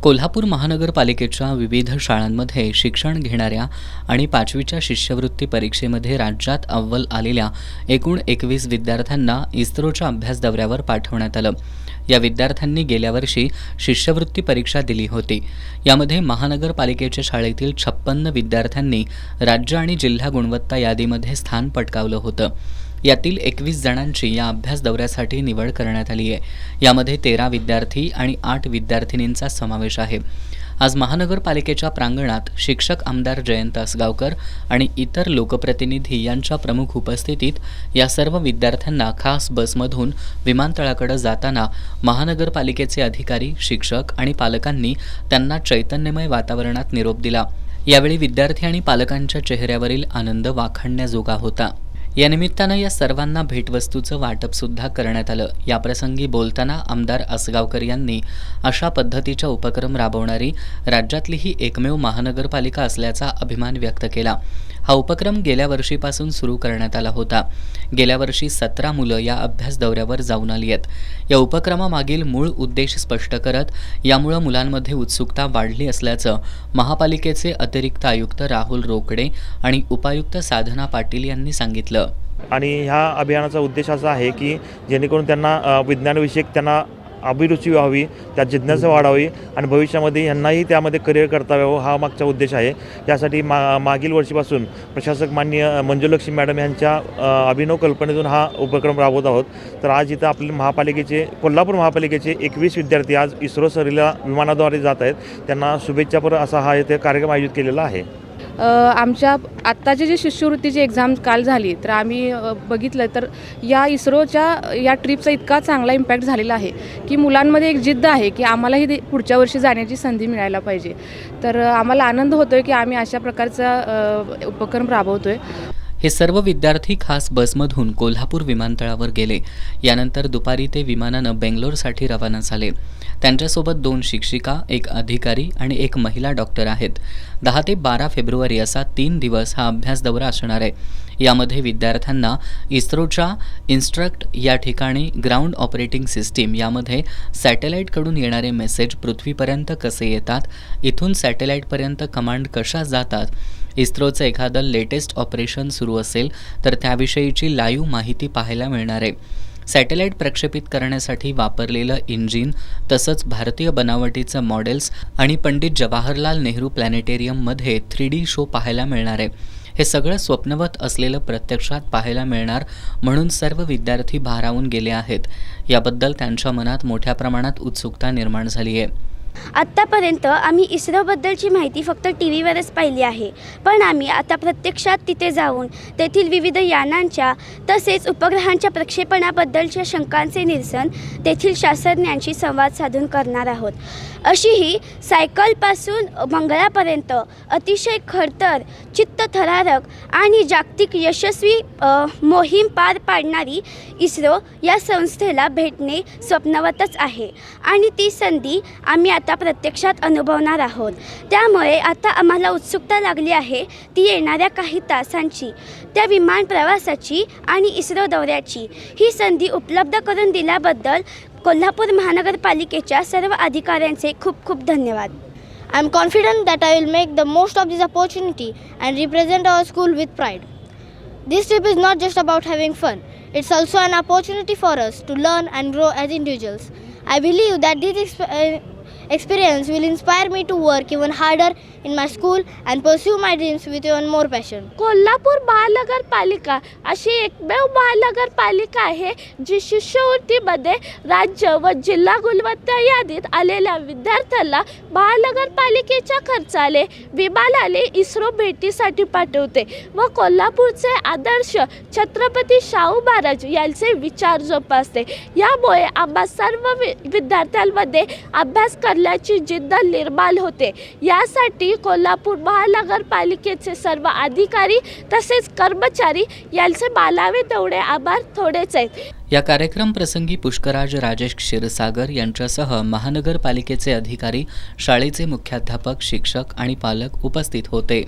कोल्हापूर महानगरपालिकेच्या विविध शाळांमध्ये शिक्षण घेणाऱ्या आणि 5वीच्या शिष्यवृत्ती परीक्षेमध्ये राज्यात अव्वल आलेल्या एकूण 21 विद्यार्थ्यांना इस्रोच्या अभ्यास दौऱ्यावर पाठवण्यात आलं. या विद्यार्थ्यांनी गेल्या वर्षी शिष्यवृत्ती परीक्षा दिली होती. यामध्ये महानगरपालिकेच्या शाळेतील 56 विद्यार्थ्यांनी राज्य आणि जिल्हा गुणवत्ता यादीमध्ये स्थान पटकावलं होतं. यातील 21 जणांची या अभ्यास दौऱ्यासाठी निवड करण्यात आली आहे. यामध्ये 13 विद्यार्थी आणि 8 विद्यार्थिनींचा समावेश आहे. आज महानगरपालिकेच्या प्रांगणात शिक्षक आमदार जयंत असगावकर आणि इतर लोकप्रतिनिधी यांच्या प्रमुख उपस्थितीत या सर्व विद्यार्थ्यांना खास बसमधून विमानतळाकडे जाताना महानगरपालिकेचे अधिकारी, शिक्षक आणि पालकांनी त्यांना चैतन्यमय वातावरणात निरोप दिला. यावेळी विद्यार्थी आणि पालकांच्या चेहऱ्यावरील आनंद वाखाणण्याजोगा होता. या निमित्तानं या सर्वांना भेटवस्तूचं वाटप सुद्धा करण्यात आलं. याप्रसंगी बोलताना आमदार असगावकर यांनी अशा पद्धतीचा उपक्रम राबवणारी राज्यातली ही एकमेव महानगरपालिका असल्याचा अभिमान व्यक्त केला. हा उपक्रम गेल्या वर्षीपासून सुरू करण्यात आला होता. गेल्या वर्षी 17 मुलं या अभ्यास दौऱ्यावर जाऊन आली आहेत. या उपक्रमामागील मूळ उद्देश स्पष्ट करत यामुळे मुलांमध्ये उत्सुकता वाढली असल्याचं महापालिकेचे अतिरिक्त आयुक्त राहुल रोकडे आणि उपायुक्त साधना पाटील यांनी सांगितलं. आणि ह्या अभियानाचा उद्देश असा आहे की जेणेकरून त्यांना विज्ञानविषयक त्यांना अभिरुची व्हावी, त्यात जिज्ञासा वाढावी आणि भविष्यामध्ये यांनाही त्यामध्ये करिअर करता यावं, हा मागचा उद्देश आहे. यासाठी मागील वर्षीपासून प्रशासक माननीय मंजुलक्ष्मी मॅडम यांच्या अभिनव कल्पनेतून हा उपक्रम राबवत आहोत. तर आज इथं आपले कोल्हापूर महापालिकेचे 21 विद्यार्थी आज इस्रो सरीला विमानाद्वारे जात आहेत. त्यांना शुभेच्छापर असा हा इथे कार्यक्रम आयोजित केलेला आहे. आमच्या आत्ताची जी शिष्यवृत्तीची एक्झाम काल झाली तर आम्ही बघितलं तर या इस्रोच्या या ट्रिपचा इतका चांगला इम्पॅक्ट झालेला आहे की मुलांमध्ये एक जिद्द आहे की आम्हालाही पुढच्या वर्षी जाण्याची संधी मिळायला पाहिजे. तर आम्हाला आनंद होतो आहे की आम्ही अशा प्रकारचा उपक्रम राबवतो आहे. हे सर्व विद्यार्थी खास बसमधून कोल्हापूर विमानतळावर गेले. यानंतर दुपारी ते विमानानं बेंगलोरसाठी रवाना झाले. त्यांच्यासोबत 2 शिक्षिका, 1 अधिकारी आणि 1 महिला डॉक्टर आहेत. 10 ते 12 फेब्रुवारी असा 3 दिवस हा अभ्यास दौरा असणार आहे. यामध्ये विद्यार्थ्यांना इस्रोच्या इन्स्ट्रक्ट या ठिकाणी ग्राउंड ऑपरेटिंग सिस्टीम यामध्ये सॅटेलाईटकडून येणारे मेसेज पृथ्वीपर्यंत कसे येतात, इथून सॅटेलाईटपर्यंत कमांड कशा जातात, इस्रोचं एखादं लेटेस्ट ऑपरेशन सुरू असेल तर त्याविषयीची लाईव्ह माहिती पाहायला मिळणार आहे. सॅटेलाईट प्रक्षेपित करण्यासाठी वापरलेलं इंजिन तसंच भारतीय बनावटीचं मॉडेल्स आणि पंडित जवाहरलाल नेहरू प्लॅनेटेरियममध्ये 3D शो पाहायला मिळणार आहे. हे सगळं स्वप्नवत असलेलं प्रत्यक्षात पाहायला मिळणार म्हणून सर्व विद्यार्थी भारावून गेले आहेत. याबद्दल त्यांच्या मनात मोठ्या प्रमाणात उत्सुकता निर्माण झाली आहे. आत्तापर्यंत आम्ही इस्रोबद्दलची माहिती फक्त टीव्हीवरच पाहिली आहे, पण आम्ही आता प्रत्यक्षात तिथे जाऊन तेथील विविध यानांच्या तसेच उपग्रहांच्या प्रक्षेपणाबद्दलच्या शंकांचे निरसन तेथील शास्त्रज्ञांशी संवाद साधून करणार आहोत. अशी ही सायकलपासून मंगळापर्यंत अतिशय खडतर, चित्तथरारक आणि जागतिक यशस्वी मोहीम पार पाडणारी इस्रो या संस्थेला भेटणे स्वप्नवतच आहे आणि ती संधी आम्ही आता प्रत्यक्षात अनुभवणार आहोत. त्यामुळे आता आम्हाला उत्सुकता लागली आहे ती येणाऱ्या काही तासांची, त्या विमान प्रवासाची आणि इस्रो दौऱ्याची. ही संधी उपलब्ध करून दिल्याबद्दल कोल्हापूर महानगरपालिकेच्या सर्व अधिकाऱ्यांचे खूप खूप धन्यवाद. I am confident that I will make the most of this opportunity and represent our school with pride. This trip is not just about having fun. It's also an opportunity for us to learn and grow as individuals. I believe that this experience will inspire me to work even harder in my school and pursue my dreams with even more passion. Kolhapur महानगरपालिका अशी एकमेव महानगरपालिका आहे जी शिष्यवृत्तीमध्ये राज्य व जिल्हा गुणवत्ता यादीत आलेल्या विद्यार्थ्याला महानगरपालिकेच्या खर्चाने विमानाने इस्रो भेटीसाठी पाठवते व कोल्हापूरचे आदर्श छत्रपती शाहू महाराज यांचे विचार जोपासते. यामुळे आम्हा सर्व विद्यार्थ्यांमध्ये अभ्यास करण्याची जिद्द निर्माण होते. यासाठी कोल्हापूर महानगरपालिकेचे सर्व अधिकारी तसेच कर्मचारी यांचे मानावे तेवढे आभार थोडेच आहेत. या कार्यक्रम प्रसंगी पुष्कराज राजेश क्षीरसागर यांच्यासह महानगरपालिकेचे अधिकारी, शाळेचे मुख्याध्यापक, शिक्षक आणि पालक उपस्थित होते.